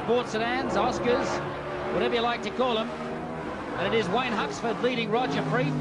sports sedans, Oscars, whatever you like to call them. And it is Wayne Huxford leading Roger Freeth.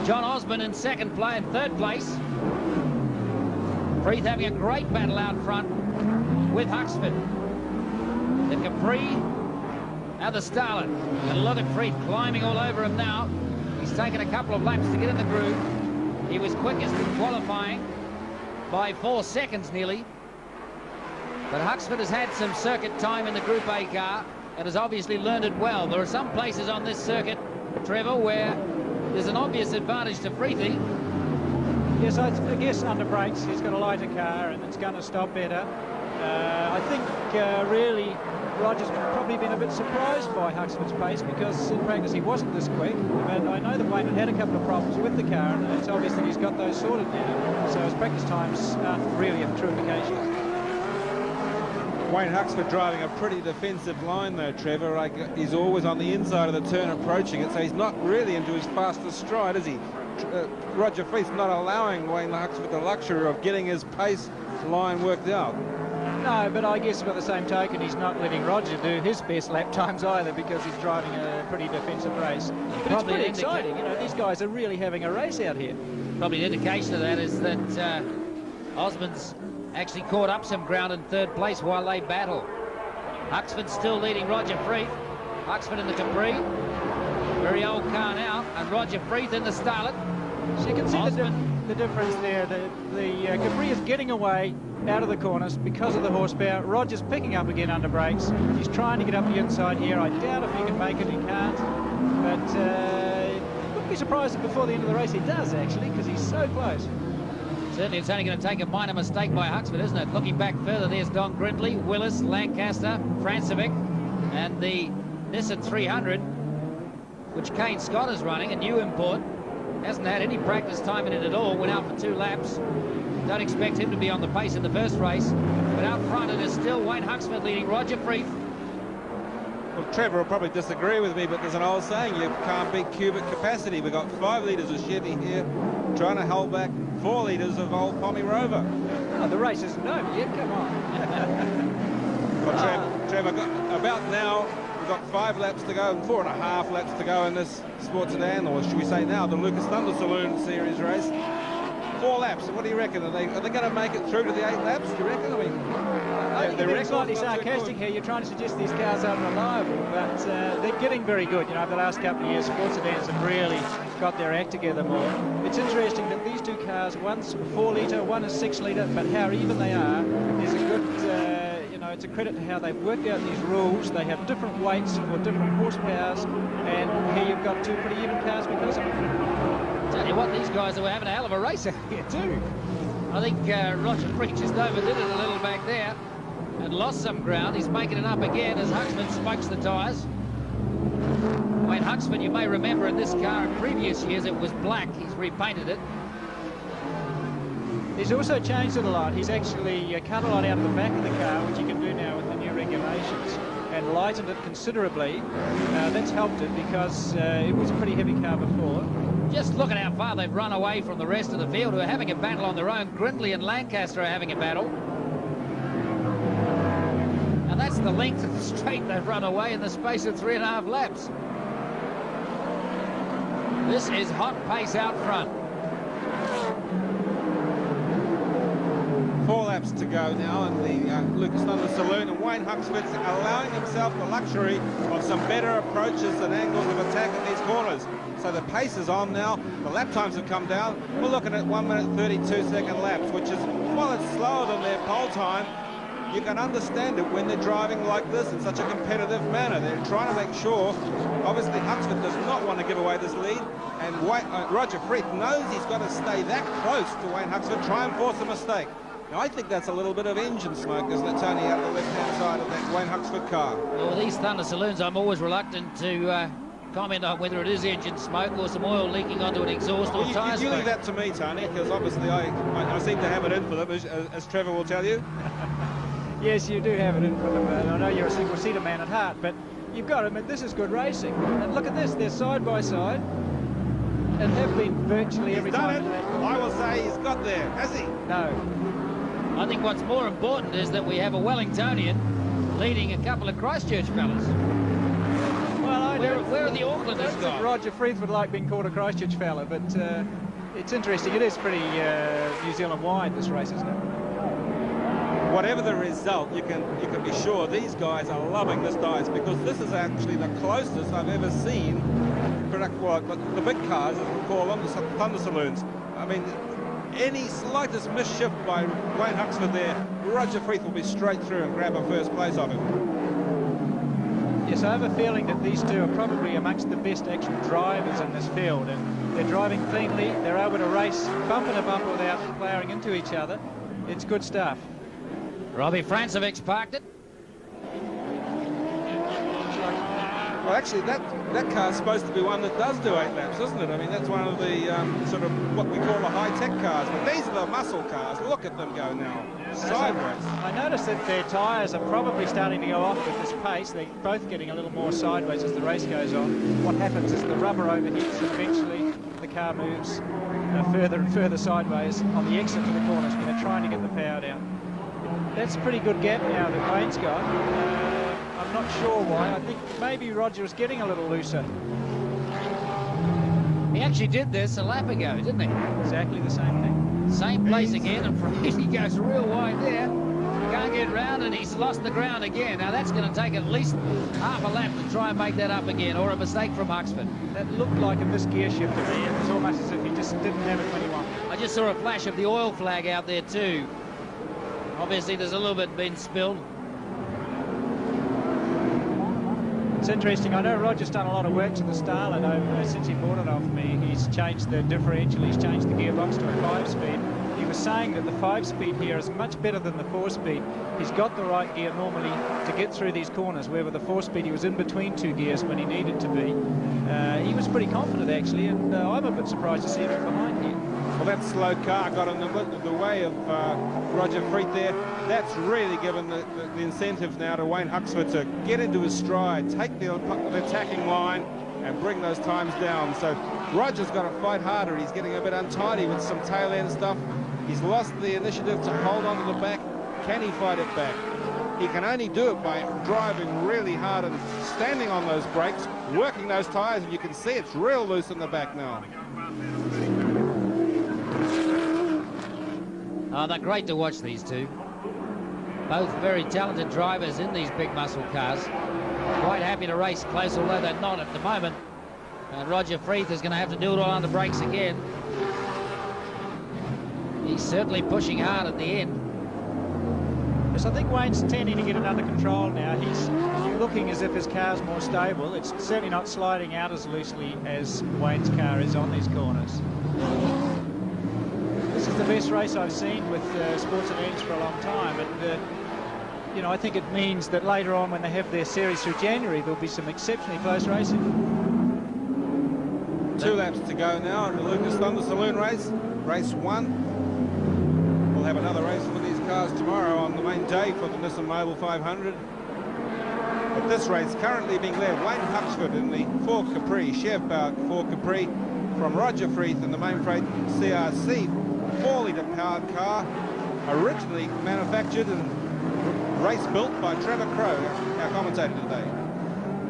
John Osborne in third place. Freeth having a great battle out front with Huxford. The Capri, now the Starlet. And look at Freeth climbing all over him now. He's taken a couple of laps to get in the groove. He was quickest in qualifying by 4 seconds nearly. But Huxford has had some circuit time in the Group A car and has obviously learned it well. There are some places on this circuit, Trevor, where there's an obvious advantage to Freethy. Yes, I guess under brakes he's got a lighter car and it's going to stop better. I think really Roger's probably been a bit surprised by Huxford's pace because in practice he wasn't this quick. But I know that Wayne had a couple of problems with the car and it's obvious that he's got those sorted now. So his practice times aren't really a true indication. Wayne Huxford driving a pretty defensive line though, Trevor. He's always on the inside of the turn approaching it, so he's not really into his fastest stride, is he? Roger Freeth not allowing Wayne Huxford the luxury of getting his pace line worked out. No, but I guess by the same token, he's not letting Roger do his best lap times either because he's driving a pretty defensive race. But it's pretty exciting. You know, these guys are really having a race out here. Probably an indication of that is that Osmond's actually caught up some ground in third place while they battle. Huxford still leading Roger Freeth. Huxford in the Capri. Very old car now. And Roger Freeth in the Starlet. So you can see the difference there. The Capri is getting away out of the corners because of the horsepower. Roger's picking up again under brakes. He's trying to get up the inside here. I doubt if he can make it. He can't. But wouldn't be surprised if before the end of the race he does, actually, because he's so close. Certainly it's only going to take a minor mistake by Huxford, isn't it? Looking back further, there's Don Grindley, Willis, Lancaster, Francevic, and the Nissan 300, which Kane Scott is running, a new import. Hasn't had any practice time in it at all, went out for 2 laps. Don't expect him to be on the pace in the first race. But out front it is still Wayne Huxford leading Roger Freeth. Well, Trevor will probably disagree with me, but there's an old saying, you can't beat cubic capacity. We've got 5 litres of Chevy here, trying to hold back 4 litres of old Pommy Rover. Oh, the race isn't over yet, come on. Well, Trevor, about now, we've got 5 laps to go and 4.5 laps to go in this sports sedan, or should we say now, the Lucas Thunder Saloon Series race. 4 laps. What do you reckon? Are they going to make it through to the 8 laps? Do you reckon? I think they're slightly sarcastic here. You're trying to suggest these cars are reliable, but they're getting very good. You know, over the last couple of years, sports sedans have really got their act together more. It's interesting that these 2 cars, one's 4 litre, one is 6 litre, but how even they are is a good, you know, it's a credit to how they've worked out these rules. They have different weights for different horsepowers, and here you've got 2 pretty even cars because of it. Tell you what, these guys are having a hell of a race out here too. I think Roger Freeth just overdid it a little back there and lost some ground. He's making it up again as Huxford smokes the tyres. Wayne Huxford, you may remember in this car in previous years it was black. He's repainted it. He's also changed it a lot. He's actually cut a lot out of the back of the car, which you can do now with the new regulations, and lightened it considerably. That's helped it because it was a pretty heavy car before. Just look at how far they've run away from the rest of the field, who are having a battle on their own. Grindley and Lancaster are having a battle. And that's the length of the straight they've run away in the space of 3.5 laps. This is hot pace out front. 4 laps to go now in the Lucas Thunder Saloon, and Wayne Huxford's allowing himself the luxury of some better approaches and angles of attack in these corners. So the pace is on now, the lap times have come down. We're looking at 1 minute 32 second laps, which is, while it's slower than their pole time, you can understand it when they're driving like this in such a competitive manner. They're trying to make sure, obviously Huxford does not want to give away this lead, and Roger Freeth knows he's got to stay that close to Wayne Huxford, try and force a mistake. Now, I think that's a little bit of engine smoke, isn't it, Tony, out the left-hand side of that Wayne Huxford car? Well, with these Thunder Saloons, I'm always reluctant to comment on whether it is engine smoke or some oil leaking onto an exhaust or tyre smoke. You leave that to me, Tony, because obviously I seem to have it in for them, as Trevor will tell you. Yes, you do have it in for them. I know you're a single-seater man at heart, but you've got to admit this is good racing. And look at this, they're side by side, and have been virtually every time. He's done it. I will say he's got there, has he? No. I think what's more important is that we have a Wellingtonian leading a couple of Christchurch fellas. Well, Where are the Aucklanders gone? Roger Freeth would like being called a Christchurch fella, but it's interesting. It is pretty New Zealand-wide, this race, isn't it? Whatever the result, you can be sure these guys are loving this dice, because this is actually the closest I've ever seen well, the big cars, as we call them, the Thunder Saloons. I mean, any slightest misshift by Wayne Huxford there, Roger Freeth will be straight through and grab a first place of him. Yes, I have a feeling that these two are probably amongst the best actual drivers in this field, and they're driving cleanly. They're able to race bumper to bumper without ploughing into each other. It's good stuff. Robbie Francevic's parked it. Well, actually, that car's supposed to be one that does do 8 laps, isn't it? I mean, that's one of the sort of what we call the high-tech cars. But these are the muscle cars. Look at them go now, sideways. I noticed that their tyres are probably starting to go off with this pace. They're both getting a little more sideways as the race goes on. What happens is the rubber overheats, and eventually the car moves further and further sideways on the exit to the corners when they're trying to get the power down. That's a pretty good gap now that Wayne's got. I'm not sure why. I think maybe Roger is getting a little looser. He actually did this a lap ago, didn't he? Exactly the same thing. Same place again, and Freeth, he goes real wide there. Can't get round, and he's lost the ground again. Now that's going to take at least half a lap to try and make that up again, or a mistake from Huxford. That looked like a missed gear shift to me. It was almost as if he just didn't have it when he wanted. I just saw a flash of the oil flag out there too. Obviously there's a little bit been spilled. It's interesting. I know Roger's done a lot of work to the Startlet over since he bought it off me. He's changed the differential, he's changed the gearbox to a 5-speed. He was saying that the 5-speed here is much better than the 4-speed. He's got the right gear normally to get through these corners, where with the 4-speed he was in between 2 gears when he needed to be. He was pretty confident actually, and I'm a bit surprised to see him behind here. Well, that slow car got in the way of Roger Freeth there. That's really given the incentive now to Wayne Huxford to get into his stride, take the attacking line and bring those times down. So Roger's got to fight harder. He's getting a bit untidy with some tail end stuff. He's lost the initiative to hold on to the back. Can he fight it back? He can only do it by driving really hard and standing on those brakes, working those tyres, and you can see it's real loose in the back now. Oh, they're great to watch, these two. Both very talented drivers in these big muscle cars. Quite happy to race close, although they're not at the moment. And Roger Freeth is going to have to do it all under brakes again. He's certainly pushing hard at the end. Yes, I think Wayne's tending to get it under control now. He's looking as if his car's more stable. It's certainly not sliding out as loosely as Wayne's car is on these corners. This is the best race I've seen with sports events for a long time, and you know, I think it means that later on when they have their series through January there'll be some exceptionally close racing. 2 laps to go now in the Lucas Thunder Saloon race, race 1. We'll have another race for these cars tomorrow on the main day for the Nissan Mobile 500. But this race currently being led Wayne Huxford in the Ford Capri, Chev Power Ford Capri, from Roger Freeth in the Mainfreight CRC 4-litre powered car, originally manufactured and race built by Trevor Crowe, our commentator today.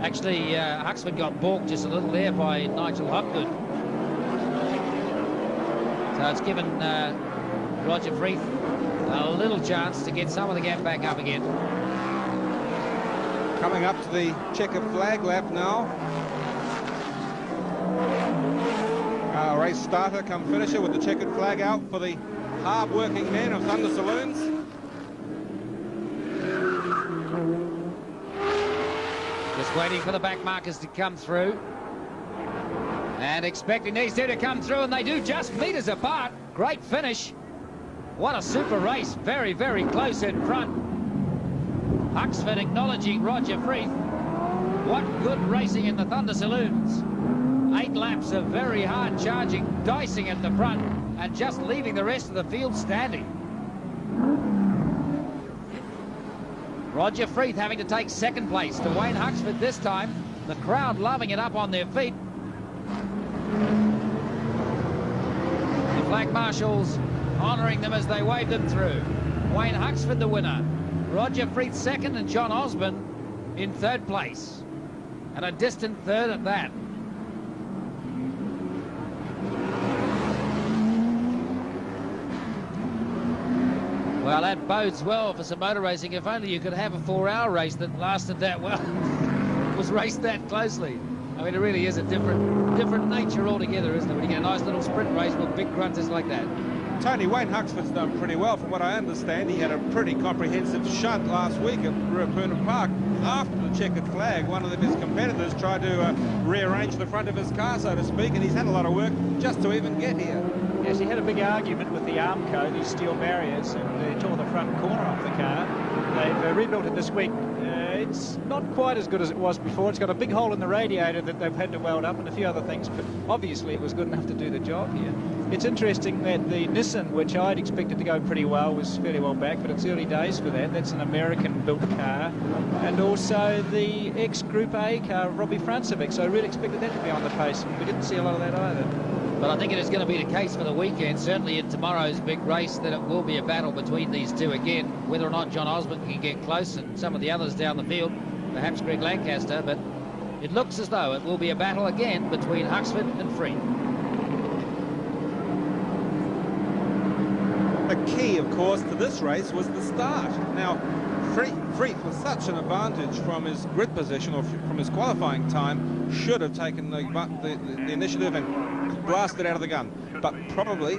Actually, Huxford got balked just a little there by Nigel Hopgood. So it's given Roger Freeth a little chance to get some of the gap back up again. Coming up to the checkered flag lap now. Race starter come finisher with the checkered flag out for the hard-working men of Thunder Saloons. Just waiting for the back markers to come through. And expecting these two to come through, and they do, just meters apart. Great finish. What a super race. Very, very close in front. Huxford acknowledging Roger Freeth. What good racing in the Thunder Saloons. 8 laps of very hard charging, dicing at the front, and just leaving the rest of the field standing. Roger Freeth having to take second place to Wayne Huxford this time. The crowd loving it up on their feet. The flag marshals honouring them as they wave them through. Wayne Huxford the winner. Roger Freeth second and John Osborne in third place. And a distant third at that. Well, that bodes well for some motor racing. If only you could have a 4-hour race that lasted that well. Was raced that closely. I mean, it really is a different nature altogether, isn't it? When you get a nice little sprint race with big grunters like that. Tony, Wayne Huxford's done pretty well. From what I understand, he had a pretty comprehensive shunt last week at Ruapuna Park. After the checkered flag, one of his competitors tried to rearrange the front of his car, so to speak, and he's had a lot of work just to even get here. Yes, he had a big argument with the Armco, these steel barriers, and they tore the front corner off the car. They've rebuilt it this week. It's not quite as good as it was before. It's got a big hole in the radiator that they've had to weld up and a few other things, but obviously it was good enough to do the job here. It's interesting that the Nissan, which I'd expected to go pretty well, was fairly well back, but it's early days for that. That's an American-built car. And also the ex-Group A car, Robbie Francevic, so I really expected that to be on the pace, and we didn't see a lot of that either. But I think it is going to be the case for the weekend, certainly in tomorrow's big race, that it will be a battle between these two again. Whether or not John Osborne can get close and some of the others down the field, perhaps Greg Lancaster, but it looks as though it will be a battle again between Huxford and Freeth. The key, of course, to this race was the start. Now, Freeth, with such an advantage from his grid position or from his qualifying time, should have taken the initiative and blasted out of the gun. But probably,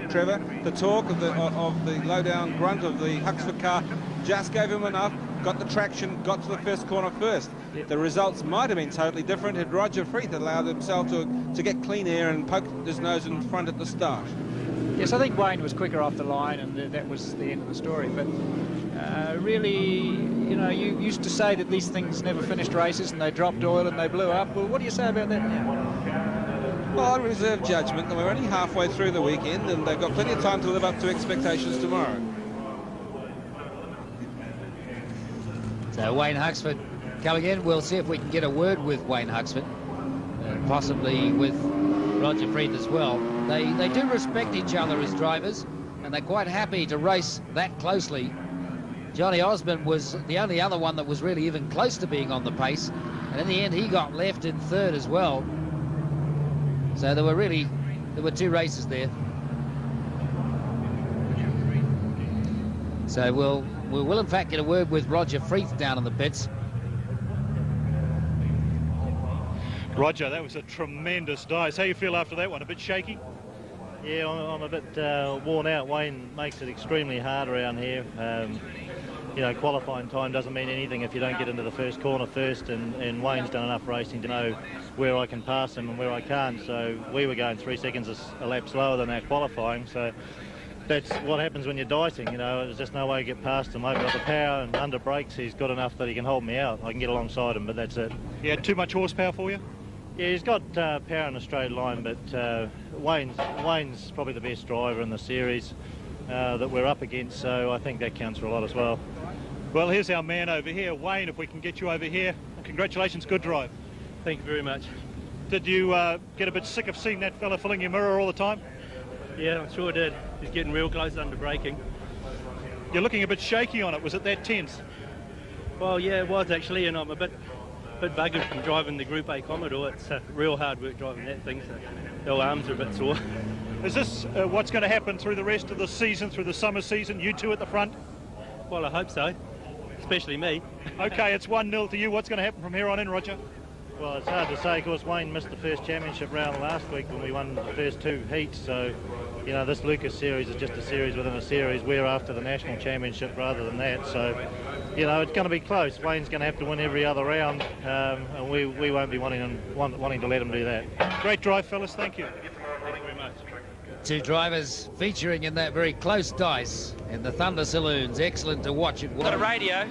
Trevor, the torque of the low-down grunt of the Huxford car just gave him enough, got the traction, got to the first corner first. The results might have been totally different had Roger Freeth allowed himself to get clean air and poke his nose in front at the start. Yes, I think Wayne was quicker off the line, and that was the end of the story. But really, you know, you used to say that these things never finished races and they dropped oil and they blew up. Well, what do you say about that now? Well, I reserve judgment, and we're only halfway through the weekend, and they've got plenty of time to live up to expectations tomorrow. So Wayne Huxford coming in. We'll see if we can get a word with Wayne Huxford, possibly with Roger Freeth as well. They do respect each other as drivers, and they're quite happy to race that closely. Johnny Osborne was the only other one that was really even close to being on the pace, and in the end he got left in third as well. So there were two races there. So we will in fact get a word with Roger Freeth down in the pits. Roger, that was a tremendous dice. How you feel after that one? A bit shaky? Yeah, I'm a bit worn out. Wayne makes it extremely hard around here. You know, qualifying time doesn't mean anything if you don't get into the first corner first, and Wayne's done enough racing to know where I can pass him and where I can't. So we were going 3 seconds a lap slower than our qualifying. So that's what happens when you're dicing. You know, there's just no way to get past him. I've got the power, and under brakes he's got enough that he can hold me out. I can get alongside him, but that's it. He had too much horsepower for you? Yeah, he's got power in a straight line, but Wayne's probably the best driver in the series that we're up against, so I think that counts for a lot as well. Well, here's our man over here. Wayne, if we can get you over here. Congratulations, good drive. Thank you very much. Did you get a bit sick of seeing that fella filling your mirror all the time? Yeah, I sure did. He's getting real close under braking. You're looking a bit shaky on it. Was it that tense? Well, yeah, it was actually, and I'm a bit buggered from driving the Group A Commodore. It's real hard work driving that thing, so the arms are a bit sore. Is this what's going to happen through the rest of the season, through the summer season, you two at the front? Well, I hope so, especially me. Okay, it's 1-0 to you. What's going to happen from here on in, Roger? Well, it's hard to say. Of course, Wayne missed the first championship round last week when we won the first 2 heats, so you know, this Lucas series is just a series within a series. We're after the national championship rather than that, so you know, it's going to be close. Wayne's going to have to win every other round, and we won't be wanting to let him do that. Great drive, fellas. Thank you. Thank you very much. Two drivers featuring in that very close dice in the Thunder Saloons. Excellent to watch it. Got a radio.